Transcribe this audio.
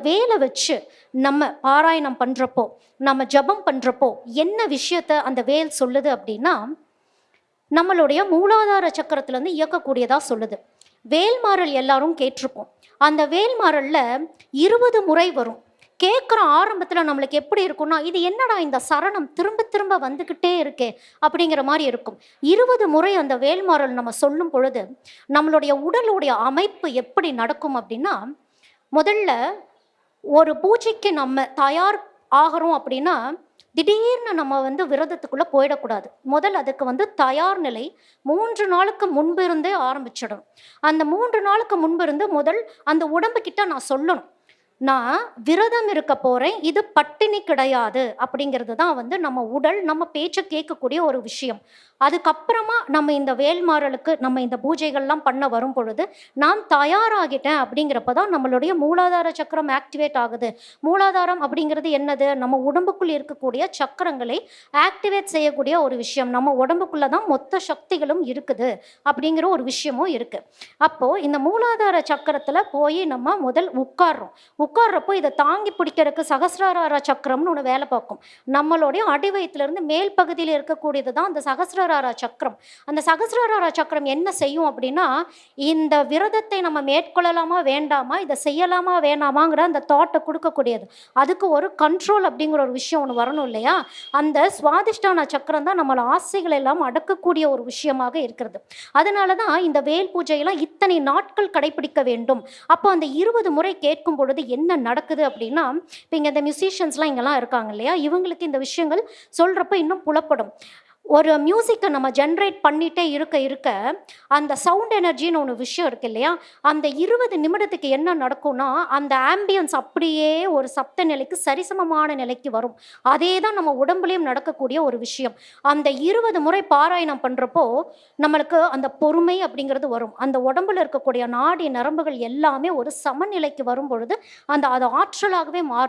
வேலை வச்சு நம்ம பாராயணம் பண்றப்போ, நம்ம ஜெபம் பண்றப்போ என்ன விஷயத்த அந்த வேல் சொல்லுது அப்படின்னா, நம்மளுடைய மூலாதார சக்கரத்துல இருந்து இயக்கக்கூடியதா சொல்லுது. வேல்மாறல் எல்லாரும் கேட்டிருப்போம். அந்த வேல்மாறல்ல 20 முறை வரும். கேட்குற ஆரம்பத்துல நம்மளுக்கு எப்படி இருக்கும்னா, இது என்னடா இந்த சரணம் திரும்ப திரும்ப வந்துகிட்டே இருக்கே அப்படிங்கிற மாதிரி இருக்கும். 20 முறை அந்த வேல்மாறல் நம்ம சொல்லும் பொழுது நம்மளுடைய உடலுடைய அமைப்பு எப்படி நடக்கும் அப்படின்னா, முதல்ல ஒரு பூஜைக்கு நம்ம தயார் ஆகிறோம் அப்படின்னா, திடீர்னு நம்ம விரதத்துக்குள்ள போயிடக்கூடாது. முதல் அதுக்கு தயார் நிலை 3 நாளுக்கு முன்பு இருந்தே ஆரம்பிச்சிடணும். அந்த 3 நாளுக்கு முன்பு இருந்து முதல் அந்த உடம்பு கிட்ட நான் சொல்லணும். நான் விரதம் இருக்க போறேன். இது பட்டினி கிடையாது அப்படிங்கிறது தான் நம்ம உடல் நம்ம பேச்ச கேட்கக்கூடிய ஒரு விஷயம். அதுக்கப்புறமா நம்ம இந்த வேல்மாறலுக்கு நம்ம இந்த பூஜைகள்லாம் பண்ண வரும் பொழுது, நான் தயாராகிட்டேன் அப்படிங்கிறப்ப தான் நம்மளுடைய மூலாதார சக்கரம் ஆக்டிவேட் ஆகுது. மூலாதாரம் அப்படிங்கிறது என்னது? நம்ம உடம்புக்குள் இருக்கக்கூடிய சக்கரங்களை ஆக்டிவேட் செய்யக்கூடிய ஒரு விஷயம். நம்ம உடம்புக்குள்ள தான் மொத்த சக்திகளும் இருக்குது அப்படிங்கிற ஒரு விஷயமும் இருக்கு. அப்போ இந்த மூலாதார சக்கரத்துல போய் நம்ம முதல் உட்கார்றப்போ இதை தாங்கி பிடிக்கிறதுக்கு சகசிரார சக்கரம்னு ஒன்று வேலை பார்க்கும். நம்மளுடைய அடிவயத்திலிருந்து மேல் பகுதியில் இருக்கக்கூடியது தான் அந்த சகசிரார சக்கரம். அந்த சகசிரார சக்கரம் என்ன செய்யும் அப்படின்னா, இந்த விரதத்தை நம்ம மேற்கொள்ளலாமா வேண்டாமா, இதை செய்யலாமா வேணாமாங்கிற அந்த தாட்டை கொடுக்கக்கூடியது. அதுக்கு ஒரு கண்ட்ரோல் அப்படிங்கிற ஒரு விஷயம் ஒன்று வரணும் இல்லையா? அந்த சுவாதிஷ்டான சக்கரம் தான் நம்மளோட ஆசைகள் எல்லாம் அடக்கக்கூடிய ஒரு விஷயமாக இருக்கிறது. அதனால தான் இந்த வேல் பூஜையெல்லாம் இத்தனை நாட்கள் கடைபிடிக்க வேண்டும். அப்போ அந்த 20 முறை கேட்கும் பொழுது என்ன நடக்குது அப்படின்னா, இப்போ இங்கே இந்த மியூசிஷியன்ஸ்லாம் இங்கெல்லாம் இருக்காங்க இல்லையா, இவங்களுக்கு இந்த விஷயங்கள் சொல்கிறப்ப இன்னும் புலப்படும். ஒரு மியூசிக்கை நம்ம ஜென்ரேட் பண்ணிகிட்டே இருக்க இருக்க அந்த சவுண்ட் எனர்ஜின்னு ஒன்று விஷயம் இருக்கு இல்லையா, அந்த 20 நிமிடத்துக்கு என்ன நடக்கும்னா, அந்த ஆம்பியன்ஸ் அப்படியே ஒரு சப்த நிலைக்கு சரிசமமான நிலைக்கு வரும். அதே தான் நம்ம உடம்புலையும் நடக்கக்கூடிய ஒரு விஷயம். அந்த 20 முறை பாராயணம் பண்ணுறப்போ நம்மளுக்கு அந்த பொறுமை அப்படிங்கிறது வரும். அந்த உடம்புல இருக்கக்கூடிய நாடி நரம்புகள் எல்லாமே ஒரு சமநிலைக்கு வரும் பொழுது அது ஆற்றலாகவே மாறும்.